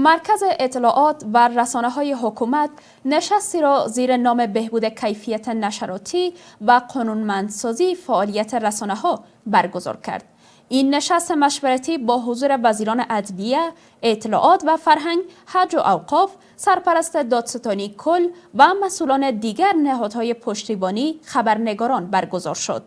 مرکز اطلاعات و رسانه‌های حکومت نشستی را زیر نام بهبود کیفیت نشراتی و قانونمندسازی فعالیت رسانه‌ها برگزار کرد. این نشست مشورتی با حضور وزیران عدلیه، اطلاعات و فرهنگ، حج و اوقاف، سرپرست دادستانی کل و مسئولان دیگر نهادهای پشتیبانی، خبرنگاران برگزار شد.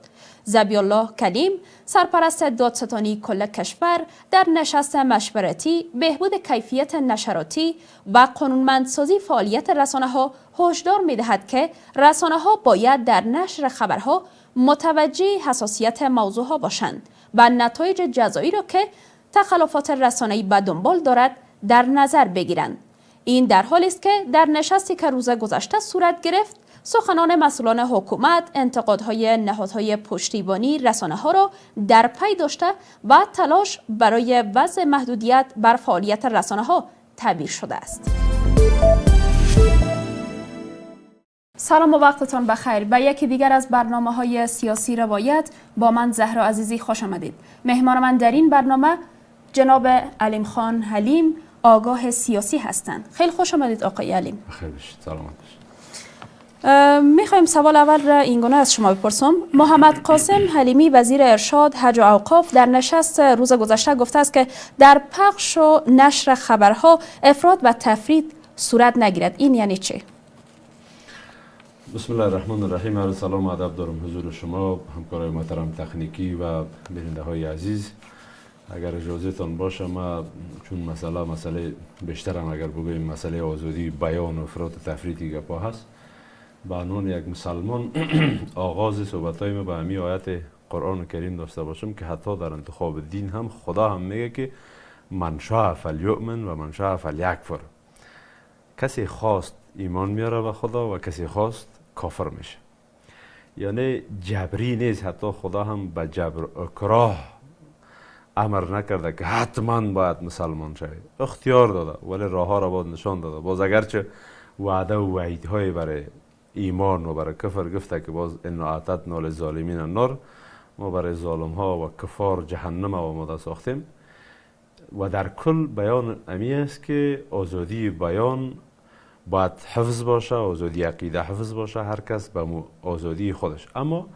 ظبی الله کلیم، سرپرست دادستانی کل کشور، در نشست مشورتی بهبود کیفیت نشراتی و قانونمندسازی فعالیت رسانه‌ها هشدار می‌دهد که رسانه‌ها باید در نشر خبرها متوجه حساسیت موضوعها باشند و نتایج جزایی را که تخلفات رسانه‌ای به دنبال دارد در نظر بگیرند. این در حالی است که در نشستی که روز گذشته صورت گرفت، سخنان مسئولان حکومت انتقادهای نهادهای پشتیبانی رسانه‌ها را در پی داشته و تلاش برای وضع محدودیت بر فعالیت رسانه‌ها تعبیر شده است. سلام و وقتتان بخیر. به یکی دیگر از برنامه‌های سیاسی روایت با من زهرا عزیزی خوش آمدید. مهمان من در این برنامه جناب علیم خان حلیم، آگاه سیاسی هستند. خیلی خوش آمدید آقای علیم. بخیر باشید. سلامت باشید. میخوایم سوال اول را اینگونه از شما بپرسم. محمد قاسم حلیمی وزیر ارشاد، حج و اوقاف در نشست روز گذشته گفته است که در پخش و نشر خبرها افراط و تفرید صورت نگیرد. این یعنی چه؟ بسم الله الرحمن الرحیم. عرض سلام و ادب دارم حضور شما، همکارای محترم تکنیکی و بیننده های عزیز. اگر اجازه تان باشه، ما چون مسئله بیشترم اگر بگویم مسئله آزادی بیان و افراط و تفریطی گپا هست، به عنوان یک مسلمان آغاز صحبتای ما به همین آیت قرآن کریم داشته باشم که حتی در انتخاب دین هم خدا هم میگه که من شاء فلیؤمن و من شاء فلیکفر. کسی خواست ایمان میاره به خدا و کسی خواست کافر میشه. یعنی جبری نیست، حتی خدا هم به جبر اکراه امر نکرده که حتما باید مسلمان شوید، اختیار داده ولی راه ها را باید نشان داده. باز اگرچه وعده و وعیدهای برای ایمان و برای کفر گفته که باز ان اعتدنا للظالمین النار، ما برای ظالم ها و کفار جهنم آماده ساختیم. و در کل بیان امی است که آزادی بیان باید حفظ باشه، آزادی عقیده حفظ باشه، هر کس به آزادی خودش. اما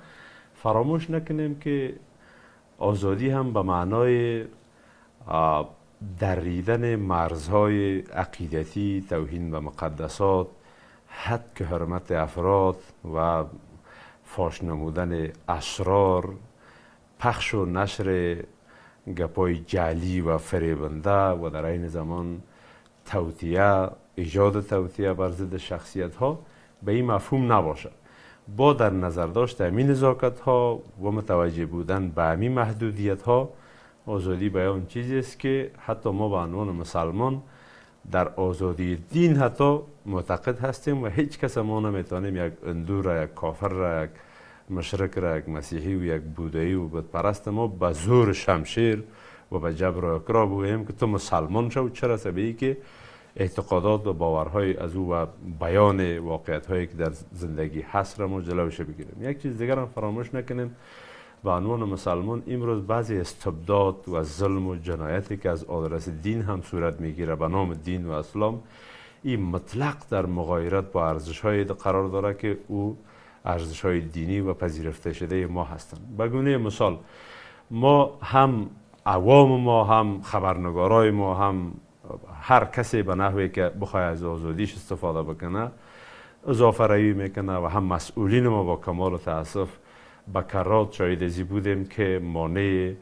فراموش نکنیم که آزادی هم به معنای دریدن مرزهای عقیدتی، توهین و مقدسات، حد که حرمت افراد و فاش نمودن اسرار، پخش و نشر گپای جعلی و فریبنده و در این زمان توطئه، ایجاد توطئه بر ضد شخصیت ها به این مفهوم نباشه. با در نظر داشت همین نزاکت ها و متوجه بودن به همین محدودیت ها، آزادی بیان چیزی است که حتی ما به عنوان مسلمان در آزادی دین حتی معتقد هستیم و هیچ کس ما نمیتونیم یک هندو را، یک کافر را، یک مشرک را، یک مسیحی و یک بودایی و بتپرست ما به زور شمشیر و به جبر و اکراه بگوییم که تو مسلمان شو. چرا؟ سبیلی که اعتقادات و باورهای از او و بیان واقعیت هایی که در زندگی هست را ما جلوش بگیریم. یک چیز دیگر هم فراموش نکنیم، به عنوان مسلمان امروز بعضی استبداد و ظلم و جنایتی که از آدرس دین هم صورت میگیره به نام دین و اسلام، این مطلق در مغایرت با ارزش های قرار داره که او ارزش های دینی و پذیرفته شده ما هستند. به گونه مثال، ما هم عوام، ما هم خبرنگارای ما، هم هر کسی به نحوی که بخواه از آزادیش استفاده بکنه اضافه روی میکنه و هم مسئولین ما با کمال تاسف به کرات شاهد ازی بودیم که مانع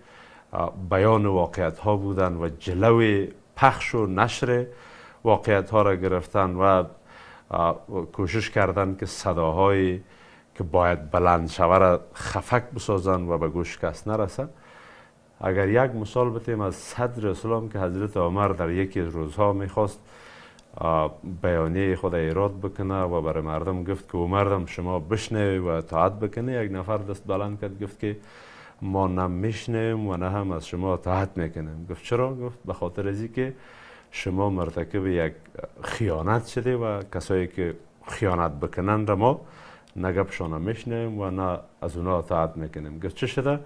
بیان واقعیت ها بودن و جلوی پخش و نشر واقعیت ها را گرفتن و کوشش کردن که صداهایی که باید بلند شوه را خفک بسازن و به گوش کس نرسه. اگر یک مثال بتیم از صدر اسلام که حضرت عمر در یکی از روزها میخواست بیانیه خود ایراد بکنه و برای مردم گفت که مردم شما بشنوید و اطاعت بکنه، یک نفر دست بلند کرد گفت که ما نه میشنویم و نه هم از شما اطاعت میکنیم. گفت چرا؟ گفت به خاطر ازی که شما مرتکب یک خیانت شده و کسایی که خیانت بکنن را ما نه گپشان میشنویم و نه از اونا اطاعت میکنیم. گفت چه شده؟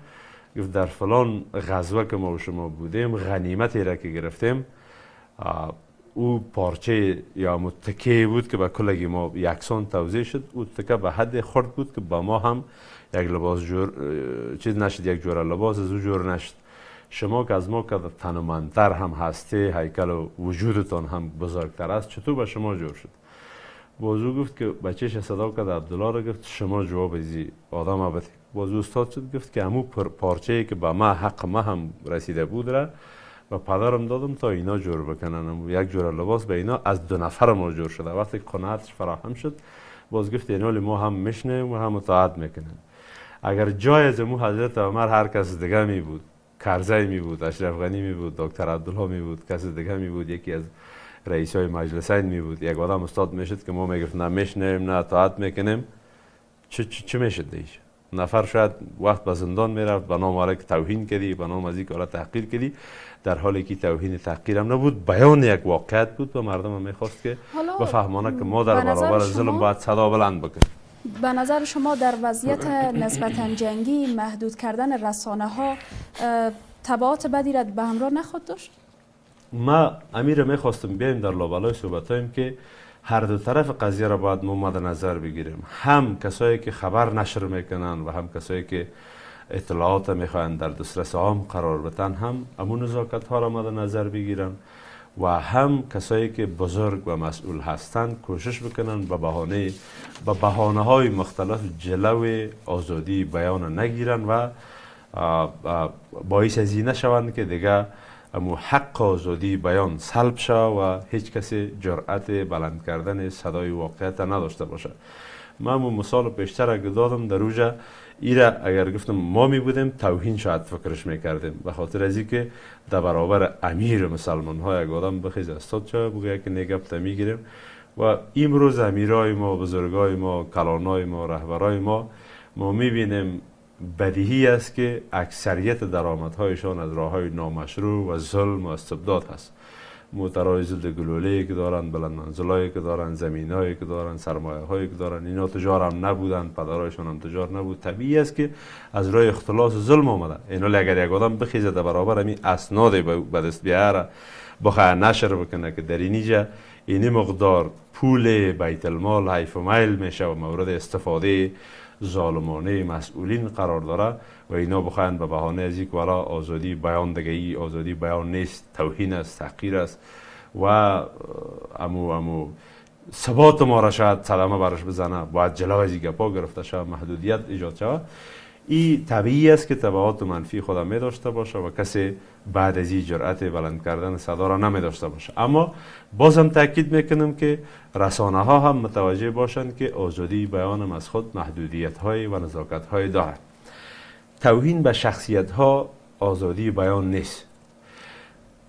گفت در فلان غزوه که ما و شما بودیم، غنیمتی را که گرفتیم او پارچه یا متکه بود که به کلگی ما یکسان توزیع شد. او تکه به حد خرد بود که با ما هم یک لباس جور چیز نشد، یک جور لباس از او جور نشد. شما که از ما که تنومندتر هم هسته، هیکل و وجودتان هم بزرگتر است، چطور به شما جور شد؟ بازو گفت که بچهش صدا کرد، عبدالله را گفت شما جواب ازی آدم بدید. بازو استاد شد گفت که همون پارچه که به ما حق ما هم رسیده بود را و پدرم دادم تا اینا جور بکنن. یک جور لباس به اینا از 2 نفر ما جور شده. وقتی قناعتش فراهم شد باز گفت اینالی ما هم میشنیم و هم اطاعت میکنیم. اگر جای از مو حضرت عمر هر کس دیگه می بود، کرزی می بود، اشرف غنی می بود، دکتر عبدالله می بود، کسی دیگه می بود، یکی از رئیسای مجلسین می بود، یک آدم استاد میشد که ما میگفت نه میشنیم نه اطاعت میکنیم، چه میشد دیش؟ نفر شاید وقت به زندان میرفت به نام آره که توهین کردی، به نام از اینکه آره تحقیر کردی، در حالی که توهین تحقیر هم نبود، بیان یک واقعیت بود و مردم هم میخواست که بفهمانه که ما در برابر ظلم باید صدا بلند بکنیم. به نظر شما در وضعیت نسبتا جنگی محدود کردن رسانه ها تبعات بدی را به همراه نخواهد داشت؟ ما امیر میخواستم بیایم در لابلای صحبتایم که هر دو طرف قضیه را باید ما مد نظر بگیریم. هم کسایی که خبر نشر میکنن و هم کسایی که اطلاعات میخواین در دسترس عام قرار بدن هم امون نزاکت ها را مد نظر بگیرن و هم کسایی که بزرگ و مسئول هستند کوشش بکنن به بهانه های مختلف جلو آزادی بیان نگیرن و باعث از این نشوند که دیگه امو حق آزادی بیان سلب شد و هیچ کسی جرأت بلند کردن صدای واقعیت نداشته باشه. من امو مثال پیشتر اگه دادم در اوجه ایره اگر گفتم ما می بودیم توهین شاید فکرش میکردیم، به خاطر از اینکه در برابر امیر مسلمان ها یک آدم بخیز استاد شد بگه که نگفت میگیریم و امروز امیرای ما، بزرگای ما، کلانای ما، رهبرای ما میبینیم بدیهی است که اکثریت درآمدهایشان از راههای نامشروع و ظلم و استبداد هست. موترهای ضد گلوله که دارن، بلند منزلایی که دارن، زمینایی که دارن، سرمایه هایی که دارن، اینا تجار هم نبودن، پدرایشان هم تجار نبود. طبیعی است که از راه اختلاس ظلم آمده. اینا اگر یک آدم بخیزه در برابر همین اسناد به دست بیاره بخواه نشر بکنه که در اینجا اینی مقدار پول بیت المال حیف و میل میشه و مورد استفاده ظالمانه مسئولین قرار داره و اینا بخواهند به بهانه از اینکه والا آزادی بیان دیگه آزادی بیان نیست، توهین است، تحقیر است و امو ثبات ما را شاید صدمه برش بزنه، باید جلو از این گپا گرفته شود، محدودیت ایجاد شود. این طبیعی است که تبعات منفی خود می داشته باشه و کسی بعد از این جرأت بلند کردن صدا را نمی داشته باشه. اما بازم تاکید میکنم که رسانه ها هم متوجه باشند که آزادی بیان هم از خود محدودیت های و نزاکت های دارد. توهین به شخصیت ها آزادی بیان نیست.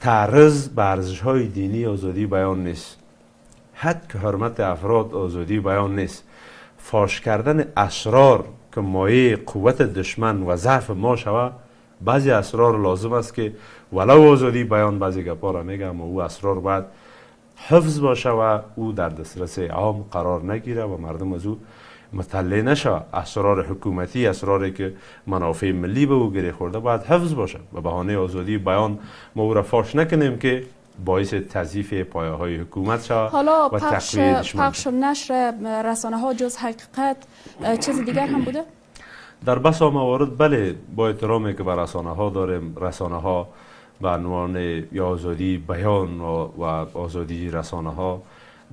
تعرض به ارزش های دینی آزادی بیان نیست. حد که حرمت افراد آزادی بیان نیست. فاش کردن اسرار که مایه قوت دشمن و ضعف ما شود، بعضی اسرار لازم است که ولو آزادی بیان بعضی گپا را میگم اما او اسرار باید حفظ باشه و او در دسترس عام قرار نگیره و مردم از او مطلع نشه. اسرار حکومتی، اسراری که منافع ملی به او گره خورده باید حفظ باشه. به بهانه آزادی بیان ما او را فاش نکنیم که باعث تضعیف پایه های حکومت شود. حالا و پخش و نشر رسانه ها جز حقیقت چیز دیگر هم بوده؟ در بسا موارد بله، با احترامی که به رسانه ها داریم، رسانه ها به عنوان یا آزادی بیان و آزادی رسانه ها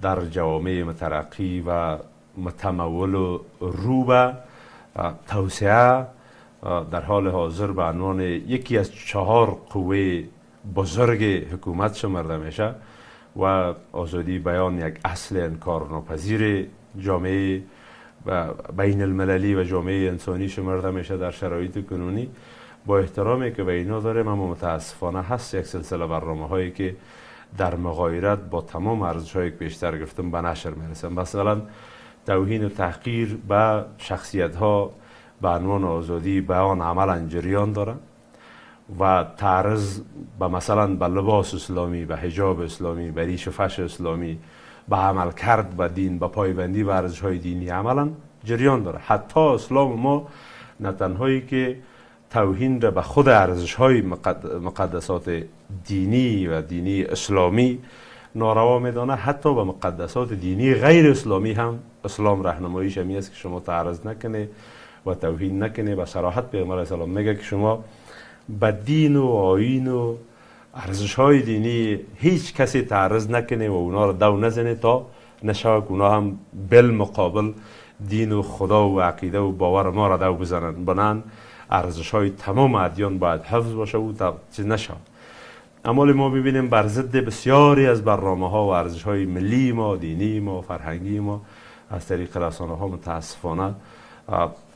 در جوامع مترقی و متمول و رو به توسعه در حال حاضر به عنوان یکی از 4 قوه بزرگ حکومت شمرده میشه و آزادی بیان یک اصل انکارناپذیر جامعه بین المللی و جامعه انسانی شمرده میشه در شرایط کنونی. با احترامی که به اینا داریم اما متاسفانه هست یک سلسله برنامه هایی که در مغایرت با تمام ارزش هایی که بیشتر گفتم به نشر میرسن. مثلا توهین و تحقیر به شخصیت ها به عنوان آزادی بیان عملا جریان داره و تعرض به مثلا به لباس اسلامی، به حجاب اسلامی، به ریش و فش اسلامی، به عمل کرد به دین، به پایبندی به ارزش های دینی عملا جریان داره. حتی اسلام ما نه تنهایی که توهین را به خود ارزش های مقدسات دینی و دینی اسلامی ناروا میدانه، حتی به مقدسات دینی غیر اسلامی هم اسلام راهنماییش همی است که شما تعرض نکنه و توهین نکنه. به صراحت پیغمبر علیه السلام میگه که شما به دین و آیین و ارزش های دینی هیچ کسی تعرض نکنه و اونا رو دو نزنه تا نشود که اونا هم بالمقابل دین و خدا و عقیده و باور ما را دو بزنن. بنان ارزش های تمام ادیان باید حفظ باشه و چیز نشود. اما ما ببینیم بر ضد بسیاری از برنامه ها و ارزش های ملی ما، دینی ما، فرهنگی ما از طریق رسانه ها متاسفانه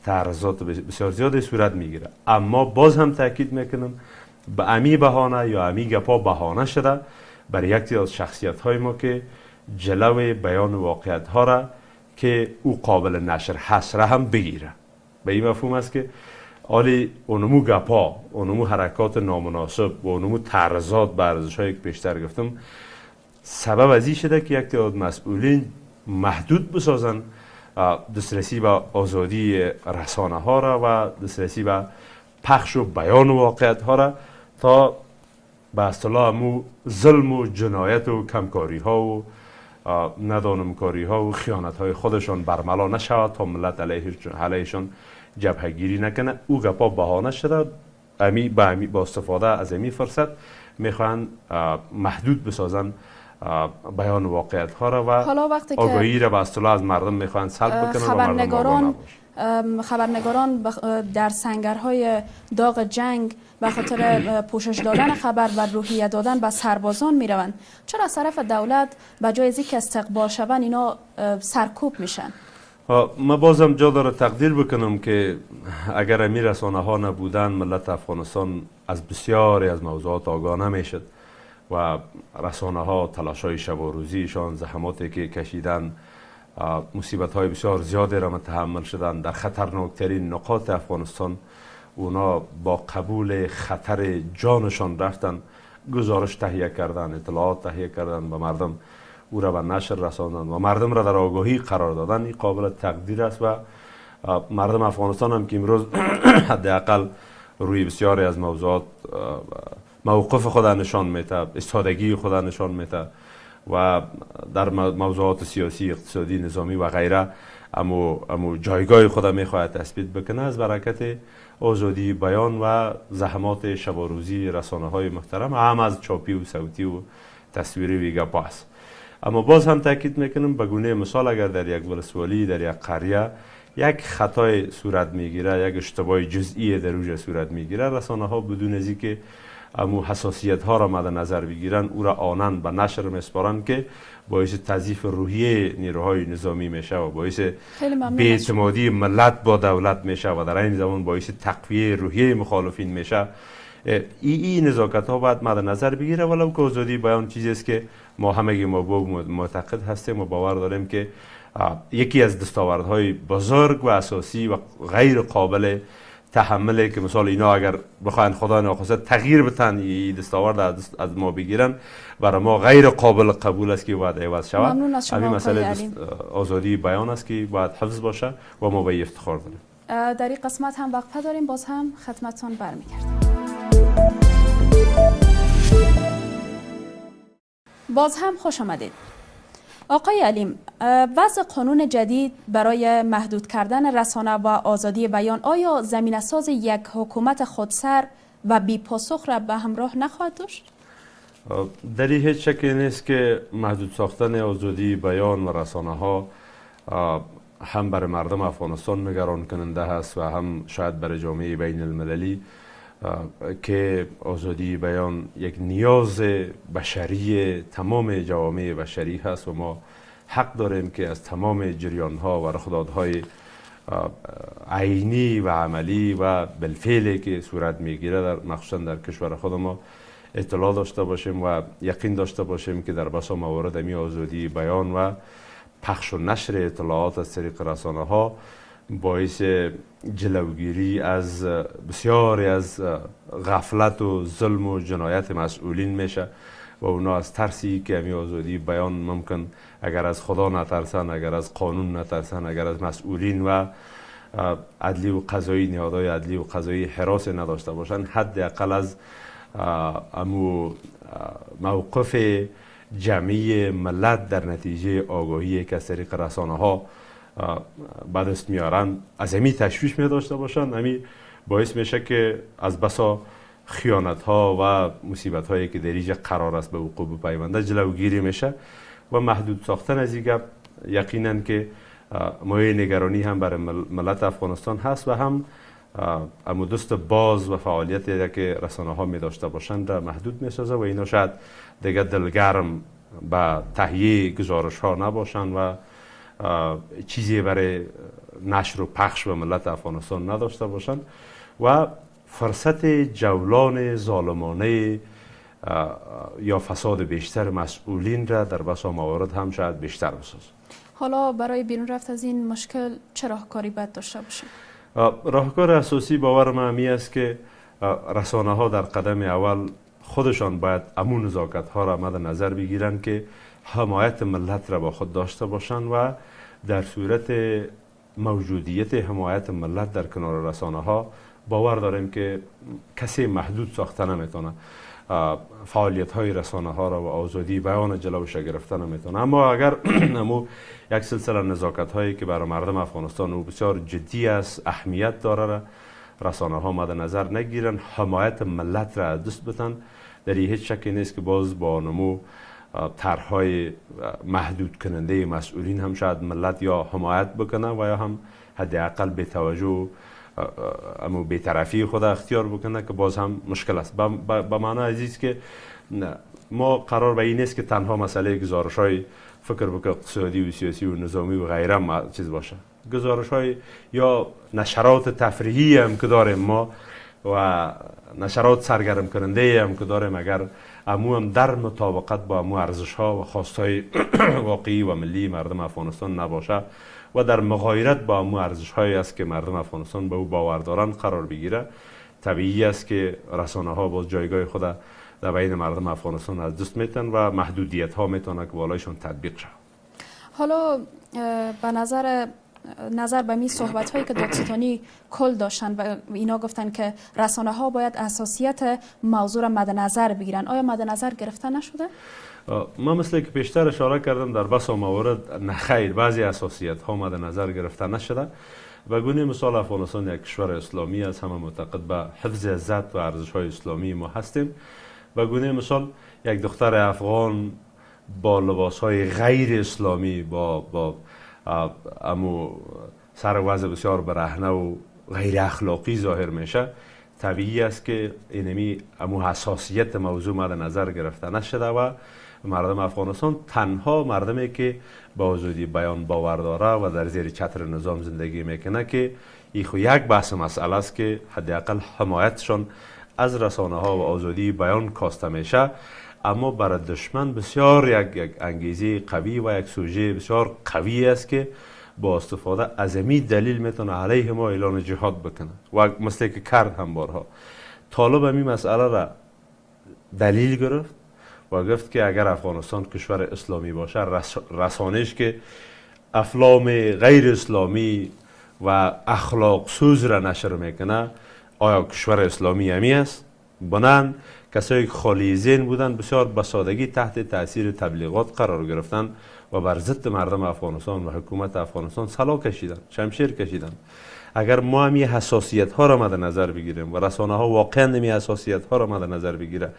تعرضات بسیار زیادی صورت میگیره. اما باز هم تاکید میکنم به امی بهانه یا امی گپا بهانه شده برای یکی از شخصیت های ما که جلوی بیان واقعیت ها را که او قابل نشر هست را هم بگیره. به این مفهوم است که آلی اونمو گپا، اونمو حرکات نامناسب و اونمو تعرضات به ارزش هایی که پیشتر گفتم سبب از این شده که یک تعداد مسئولین محدود بسازن دسترسی به آزادی رسانه ها را و دسترسی به پخش و بیان واقعیت ها را تا به اصطلاح امو ظلم و جنایت و کمکاری ها و ندانمکاری ها و خیانت های خودشان برملا نشود تا ملت علیهشان جبهه گیری نکنه. او گپا بهانه شده. با استفاده از امی فرصت میخوان محدود بسازن بیان واقعیت ها را و آگاهی را به اصطلاح از مردم میخوان سلب بکنن. خبرنگاران در سنگرهای داغ جنگ به خاطر پوشش دادن خبر و روحیه دادن به سربازان میروند. چرا از طرف دولت به جای از اینکه استقبال شوند اینا سرکوب میشن؟ ما بازم جا داره تقدیر بکنم که اگر امی رسانه ها نبودن ملت افغانستان از بسیاری از موضوعات آگاه نمیشد و رسانه ها تلاش های شب و روزیشان، زحماتی که کشیدن، مصیبت های بسیار زیادی را متحمل شدن در خطرناکترین نقاط افغانستان. اونا با قبول خطر جانشان رفتن، گزارش تهیه کردن، اطلاعات تهیه کردن، به مردم او را به نشر رساندن و مردم را در آگاهی قرار دادن. این قابل تقدیر است و مردم افغانستان هم که امروز حداقل روی بسیاری از موضوعات موقف خود نشان میده، ایستادگی خود نشان میده و در موضوعات سیاسی، اقتصادی، نظامی و غیره امو جایگاه خود میخواهد تثبیت بکنه از برکت آزادی بیان و زحمات شب و روزی رسانه های محترم، هم از چاپی و صوتی و تصویری و گپا است. اما باز هم تاکید میکنم به گونه مثال اگر در یک ولسوالی، در یک قریه یک خطای صورت میگیره، یک اشتباه جزئی در اوج صورت میگیره، رسانه ها بدون از اینکه امو حساسیت ها را مد نظر بگیرن او را آنن به نشر میسپارن که باعث تضعیف روحیه نیروهای نظامی میشه و باعث بی‌اعتمادی ملت با دولت میشه و در این زمان باعث تقویه روحیه مخالفین میشه. این نزاکت ها باید مد نظر بگیره. ولو که آزادی بیان چیزی است که ما همگی ما معتقد هستیم و باور داریم که یکی از دستاوردهای بزرگ و اساسی و غیر قابل تحمله که مثال اینا اگر بخواین خدا ناخواسته تغییر بتن این دستاورد از ما بگیرن، برای ما غیر قابل قبول است که باید عوض شود. همین مسئله آزادی بیان است که باید حفظ باشه و ما به افتخار داریم. در این قسمت هم وقفه داریم، باز هم خدمتتون برمیگردیم. باز هم خوش آمدید. آقای علیم، وضع قانون جدید برای محدود کردن رسانه و آزادی بیان آیا زمینه‌ساز یک حکومت خودسر و بی‌پاسخ را به همراه نخواهد داشت؟ در این هیچ شکی نیست که محدود ساختن آزادی بیان و رسانه ها هم برای مردم افغانستان نگران کننده است و هم شاید برای جامعه بین المللی که آزادی بیان یک نیاز بشری تمام جوامع بشری هست و ما حق داریم که از تمام جریان ها و رخدادهای عینی و عملی و بالفعلی که صورت میگیره در مخصوصا در کشور خود ما اطلاع داشته باشیم و یقین داشته باشیم که در بسا موارد می آزادی بیان و پخش و نشر اطلاعات از طریق رسانه ها باعث جلوگیری از بسیاری از غفلت و ظلم و جنایت مسئولین میشه و اونا از ترسی که همی آزادی بیان ممکن اگر از خدا نترسن، اگر از قانون نترسن، اگر از مسئولین و عدلی و قضایی، نهادهای عدلی و قضایی حراس نداشته باشن، حداقل از امو موقف جمعی ملت در نتیجه آگاهی که از طریق رسانه ها به دست میارن از امی تشویش می داشته باشن، امی باعث میشه که از بسا خیانت ها و مصیبت هایی که در اینجا قرار است به وقوع بپیونده جلوگیری میشه و محدود ساختن از این گپ یقینا که مایه نگرانی هم برای ملت افغانستان هست و هم اما دست باز و فعالیتی که رسانه ها می داشته باشند را محدود می سازه و اینا شاید دیگه دلگرم به تهیه گزارش ها نباشند و چیزی برای نشر و پخش به ملت افغانستان نداشته باشند و فرصت جولان ظالمانه یا فساد بیشتر مسئولین را در بسا موارد هم شاید بیشتر بساز. حالا برای بیرون رفت از این مشکل چه راهکاری باید داشته باشیم؟ راهکار اساسی باور من همی است که رسانه ها در قدم اول خودشان باید امون نزاکت ها را مد نظر بگیرند که حمایت ملت را با خود داشته باشند و در صورت موجودیت حمایت ملت در کنار رسانه ها باور داریم که کسی محدود ساخته نمیتونه فعالیت های رسانه ها را و آزادی بیان جلوش گرفته نمیتونه. اما اگر نمو یک سلسله نزاکت هایی که برای مردم افغانستان و بسیار جدی است اهمیت داره را رسانه ها مد نظر نگیرن، حمایت ملت را از دست بتن، در این هیچ شکی نیست که باز با نمو طرحهای محدود کننده مسئولین هم شاید ملت یا حمایت بکنه و یا هم حداقل به توجه اما بی‌طرفی خود اختیار بکنه که باز هم مشکل است. به معنی عزیز که ما قرار به این نیست که تنها مسئله گزارش های فکر بک اقتصادی و سیاسی و نظامی و غیره چیز باشه، گزارش های یا نشرات تفریحی هم که داریم ما و نشرات سرگرم کننده هم که داریم اگر امو هم در مطابقت با امو ارزش ها و خواست های واقعی و ملی مردم افغانستان نباشه و در مغایرت با امو ارزش هایی است که مردم افغانستان به او باور دارند قرار بگیره، طبیعی است که رسانه ها باز جایگاه خود در بین مردم افغانستان از دست میتن و محدودیت ها میتونه که بالایشون تطبیق شود. حالا به نظر به می صحبت هایی که دادستانی کل داشتن و اینا گفتن که رسانه ها باید اساسیت موضوع را مد نظر بگیرن، آیا مد نظر گرفته نشده؟ ما مثل که پیشتر اشاره کردم در بسا موارد نخیر بعضی اساسیت ها مد نظر گرفته نشده. و گونه مثال افغانستان یک کشور اسلامی است، همه معتقد به حفظ عزت و ارزش های اسلامی ما هستیم. و گونه مثال یک دختر افغان با لباس های غیر اسلامی با امو سر وضع بسیار برهنه و غیر اخلاقی ظاهر میشه، طبیعی است که اینمی امو حساسیت موضوع مد نظر گرفته نشده و مردم افغانستان تنها مردمی که با آزادی بیان باور داره و در زیر چتر نظام زندگی میکنه که این خو یک بحث مسئله است که حداقل حمایتشان از رسانه ها و آزادی بیان کاسته میشه. اما برای دشمن بسیار یک انگیزه قوی و یک سوژه بسیار قوی است که با استفاده از این دلیل میتونه علیه ما اعلان جهاد بکنه و مثل که کرد هم بارها. طالب این مسئله را دلیل گرفت و گفت که اگر افغانستان کشور اسلامی باشه رسانش که افلام غیر اسلامی و اخلاق سوز را نشر میکنه آیا کشور اسلامی همی است؟ بنان کسایی که خالی ذهن بودن بسیار بسادگی تحت تاثیر تبلیغات قرار گرفتن و بر ضد مردم افغانستان و حکومت افغانستان سلا کشیدن، شمشیر کشیدن. اگر ما هم حساسیت ها را مد نظر بگیریم و رسانه ها واقعا هم حساسیت ها را مد نظر بگیره،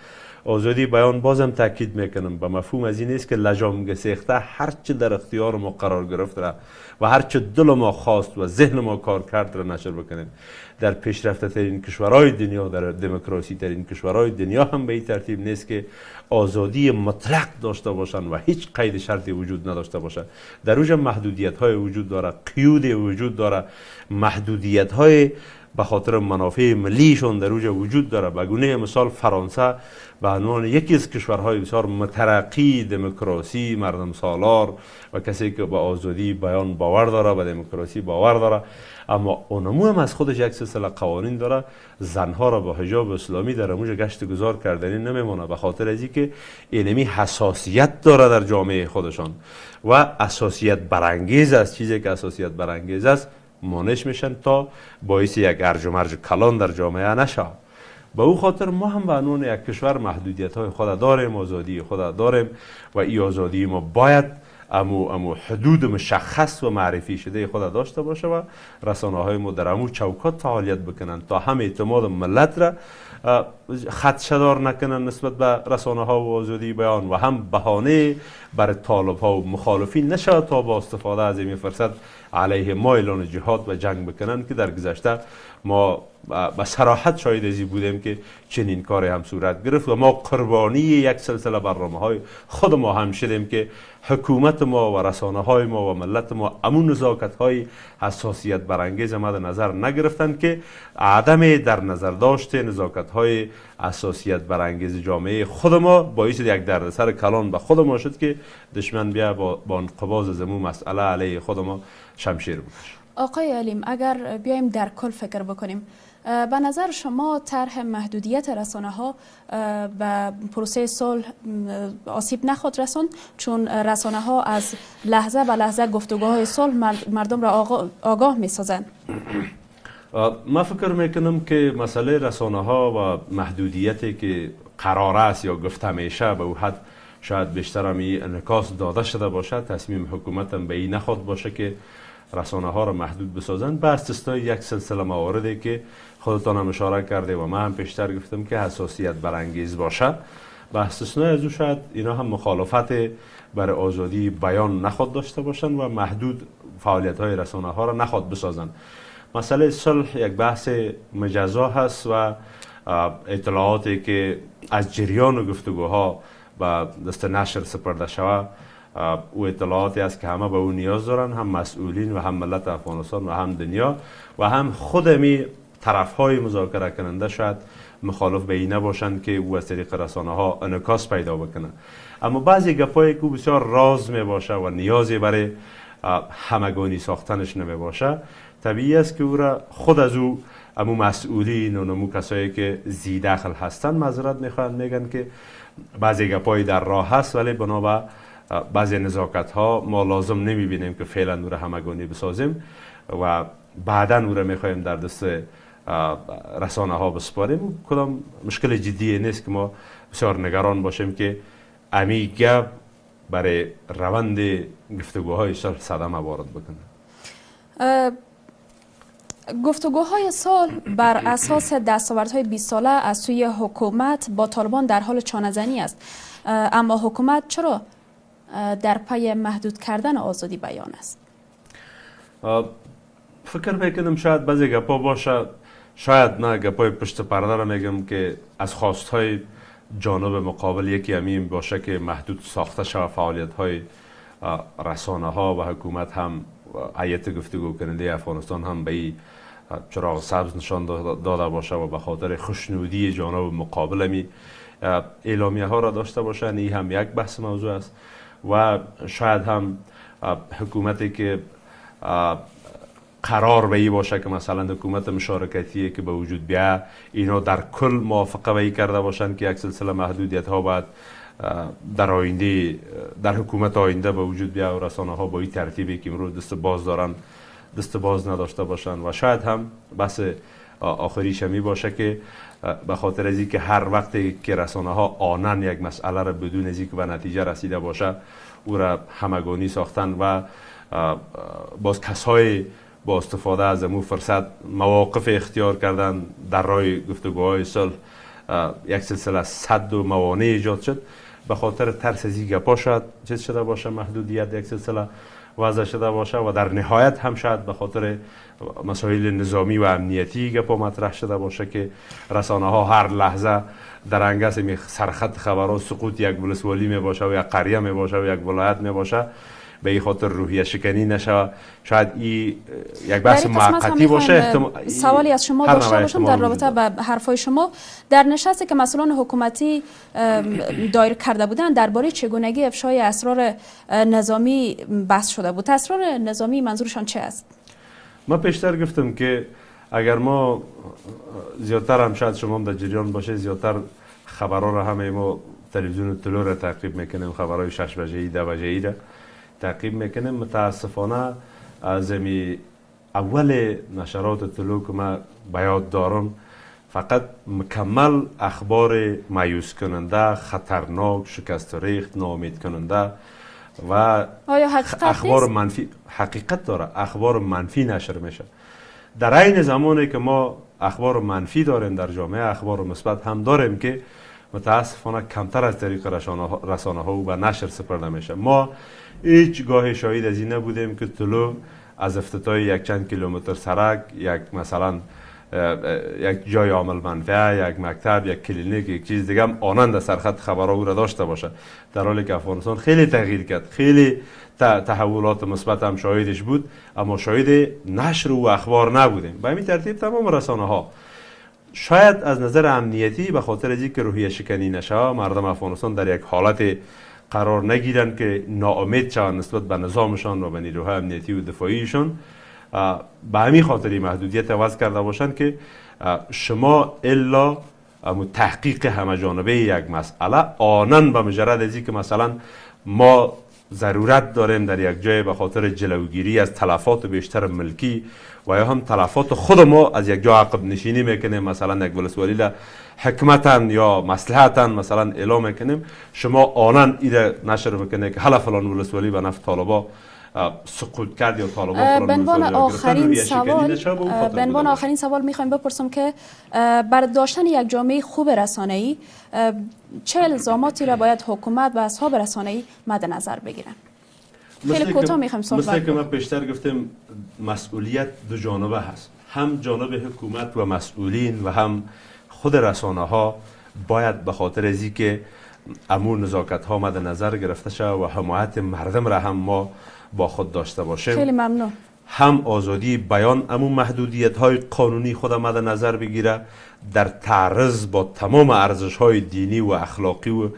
آزادی بیان بازم تاکید میکنم به مفهوم از این است که لجام گسیخته هر چه در اختیار ما قرار گرفت را و هر چه دل ما خواست و ذهن ما کار کرد را نشر بکنیم. در پیشرفته ترین کشورهای دنیا، در دموکراسی ترین کشورهای دنیا هم به این ترتیب نیست که آزادی مطلق داشته باشند و هیچ قید شرطی وجود نداشته باشه. در اوج محدودیت های وجود داره، قیود وجود داره، محدودیت های به خاطر منافع ملیشون در اوج وجود داره. به گونه مثال فرانسه به عنوان یکی از کشورهای بسیار مترقی دموکراسی، مردم سالار و کسی که به آزادی بیان باور داره، به دموکراسی باور داره، اما اونمو هم از خودش یک سلسله قوانین داره. زنها را با حجاب اسلامی در اموج گشت گذار کردنی نمیمونه به خاطر از اینکه اینمی حساسیت داره در جامعه خودشان و اساسیت برانگیز است. چیزی که اساسیت برانگیز است مانش میشن تا باعث یک ارج و مرج کلان در جامعه نشه. به او خاطر ما هم به عنوان یک کشور محدودیت های خود داریم، آزادی خود داریم و این آزادی ما باید امو حدود مشخص و معرفی شده خود داشته باشه و رسانه های ما در امو چوکات فعالیت بکنن تا هم اعتماد ملت را خدشه‌دار نکنن نسبت به رسانه ها و آزادی بیان و هم بهانه بر طالب ها و مخالفین نشود تا با استفاده از این فرصت علیه ما اعلان جهاد و جنگ بکنن که در گذشته ما به صراحت شاهد ازی بودیم که چنین کاری هم صورت گرفت و ما قربانی یک سلسله برنامه های خود ما هم شدیم که حکومت ما و رسانه های ما و ملت ما امون نزاکت های حساسیت برانگیز مد نظر نگرفتند که عدم در نظر داشت نزاکت های حساسیت برانگیز جامعه خود ما باعث یک دردسر کلان به خود ما شد که دشمن بیا با انقباض زمو مسئله علیه خود ما شمشیر بکشه. آقای علیم، اگر بیایم در کل فکر بکنیم، به نظر شما طرح محدودیت رسانه ها و پروسه صلح آسیب نخواهد رساند؟ چون رسانه ها از لحظه به لحظه گفتگوهای صلح مردم را آگاه می سازند. ما فکر میکنم که مسئله رسانه ها و محدودیتی که قرار است یا گفته میشه به او حد شاید بیشتر همی انعکاس داده شده باشد. تصمیم حکومت هم به این نخواد باشه که رسانه ها را محدود بسازند، به استثنای یک سلسله مواردی که خودتان هم اشاره کرده و من هم پیشتر گفتم که حساسیت برانگیز باشه. به استثنای از او شاید اینا هم مخالفت برای آزادی بیان نخواد داشته باشند و محدود فعالیت های رسانه ها را نخواد بسازند. مسئله صلح یک بحث مجزا هست و اطلاعاتی که از جریان و گفتگوها به دست نشر سپرده شود او اطلاعاتی است که همه به او نیاز دارن، هم مسئولین و هم ملت افغانستان و هم دنیا و هم خود می طرف های مذاکره کننده شاید مخالف به این نباشند که او از طریق رسانه ها انعکاس پیدا بکنه. اما بعضی گپایی که بسیار راز می باشه و نیازی برای همگانی ساختنش نمی باشه، طبیعی است که او را خود از او امو مسئولین و نمو کسایی که زی دخل هستند معذرت میخوان، میگن که بعضی گپایی در راه هست ولی بنابر بعضی نزاکت ها ما لازم نمیبینیم که فعلا او را همگانی بسازیم و بعدا او را میخوایم در دست رسانه ها بسپاریم. کدام مشکل جدی نیست که ما بسیار نگران باشیم که امی گپ برای روند گفتگوهای صلح صدمه وارد بکنه. گفتگوهای صلح بر اساس دستاوردهای 20 ساله از سوی حکومت با طالبان در حال چانه‌زنی است، اما حکومت چرا در پی محدود کردن آزادی بیان است؟ فکر میکنم شاید بعضی گپا باشه، شاید نه، گپای پشت پرده را میگم که از خواستهای جانب مقابل یکی همین باشه که محدود ساخته شود فعالیت های رسانه ها و حکومت هم هیئت گفتگو کننده افغانستان هم به این چراغ سبز نشان داده باشه و به خاطر خوشنودی جانب مقابل همی اعلامیه ها را داشته باشه. این هم یک بحث موضوع است و شاید هم حکومتی که قرار به این باشه که مثلا حکومت مشارکتی که به وجود بیا اینا در کل موافقه به این کرده باشند که یک سلسله محدودیت ها باید در آینده در حکومت آینده به وجود بیا و رسانه ها با این ترتیبی که امروز دست باز دارن دست باز نداشته باشند و شاید هم بحث آخریش می باشه که به خاطر از اینکه هر وقتی که رسانه ها آنن یک مسئله را بدون از اینکه به نتیجه رسیده باشه او را همگانی ساختن و باز کسای با استفاده از امو فرصت مواقف اختیار کردن در راه گفتگوهای صلح یک سلسله صد و موانع ایجاد شد. به خاطر ترس از این گپا شاید چیز شده باشه، محدودیت یک سلسله وضع شده باشه و در نهایت هم شاید به خاطر مسائل نظامی و امنیتی گپا مطرح شده باشه که رسانه ها هر لحظه در انگس سرخط خبرها سقوط یک ولسوالی می باشه و یک قریه می باشه و یک ولایت می باشه به این خاطر روحیه شکنی نشه. شاید این یک بحث موقتی باشه. سوالی از شما داشته باشم در رابطه با حرفای شما. در نشستی که مسئولان حکومتی دایر کرده بودند درباره چگونگی افشای اسرار نظامی بحث شده بود. اسرار نظامی منظورشان چه است؟ ما پیشتر گفتم که اگر ما زیادتر هم شاید شما هم در جریان باشه، زیادتر خبرها را همه ما تلویزیون طلوع را تعقیب میکنیم، خبرهای 6 بجه‌ای 10 بجه‌ای را تعقیب میکنیم. متاسفانه از اول نشرات طلوع که من به یاد دارم فقط مکمل اخبار مایوس کننده، خطرناک، شکست ریخت، ناامید کننده و آیا حقیقت اخبار منفی حقیقت داره. اخبار منفی نشر میشه. در عین زمانی که ما اخبار منفی داریم در جامعه، اخبار مثبت هم داریم که متاسفانه کمتر از طریق رسانه ها و نشر سپرده میشه. ما هیچ گاه شاهد از این نبودیم که طلوع از افتتاح یک چند کیلومتر سرک، یک مثلا یک جای عامل منفعه، یک مکتب، یک کلینیک، یک چیز دیگه هم آنند سرخط خبرها او را داشته باشه، در حالی که افغانستان خیلی تغییر کرد، خیلی تحولات مثبت هم شاهدش بود، اما شاهد نشر و اخبار نبودیم. به همین ترتیب تمام رسانه ها شاید از نظر امنیتی به خاطر از اینکه روحیه شکنی نشه، مردم افغانستان در یک حالت قرار نگیرن که ناامید شوند نسبت به نظامشان و به نیروهای امنیتی و دفاعیشان، به همین خاطر محدودیت عوض کرده باشند که شما الا تحقیق همه جانبه یک مسئله آنن به مجرد از که مثلا ما ضرورت داریم در یک جای به خاطر جلوگیری از تلفات بیشتر ملکی و یا هم تلفات خود ما از یک جا عقب نشینی میکنیم، مثلا یک ولسوالی حکمتن یا مصلحتن مثلا اعلام میکنیم، شما آنن ایره نشر میکنه که حالا فلان ولسوالی به نفع طالبا سقوط کرد یا طالبان به عنوان آخرین سوال میخوایم بپرسم که برای داشتن یک جامعه خوب رسانه‌ای چه الزاماتی را باید حکومت و اصحاب رسانه‌ای مد نظر بگیرن؟ خیلی کوتاه میخوایم صحبت مثل که من پیشتر گفتم، مسئولیت دو جانبه هست، هم جانب حکومت و مسئولین و هم خود رسانه ها باید به خاطر از اینکه امور نزاکت ها مد نظر گرفته شود و حمایت مردم را هم ما با خود داشته باشیم. خیلی ممنون. هم آزادی بیان امون محدودیت های قانونی خود مد نظر بگیره، در تعرض با تمام ارزش های دینی و اخلاقی و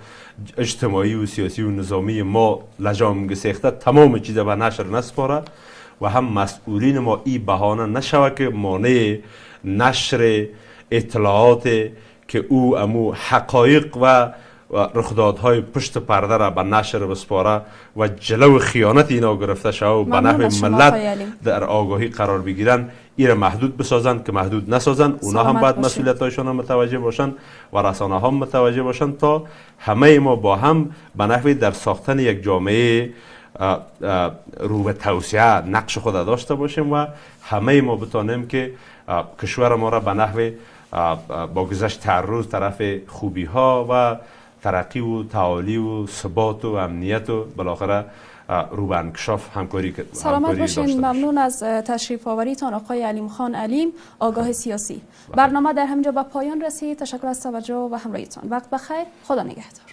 اجتماعی و سیاسی و نظامی ما لجام گسیخته تمام چیز به نشر نسپاره، و هم مسئولین ما ای بهانه نشوه که مانع نشر اطلاعات که او امو حقایق و رخدادهای پشت پرده را به نشر بسپاره و جلو خیانت اینا گرفته شود و به نحو ملت در آگاهی قرار بگیرن، این را محدود بسازن که محدود نسازن. اونا هم باید مسئولیت هایشان متوجه باشن و رسانه هم متوجه باشن تا همه ما با هم به نحو در ساختن یک جامعه رو به توسعه نقش خود داشته باشیم و همه ما بتانیم که کشور ما را به نحو با گذشت تعرض طرف خوبی ها و ترقی و تعالی و ثبات و امنیت و بالاخره رو به انکشاف همکاری سلامت باشین. ممنون از تشریف آوریتان آقای علیم خان علیم، آگاه سیاسی. برنامه در همینجا به پایان رسید. تشکر از توجه و همراهیتان. وقت بخیر. خدا نگهدار.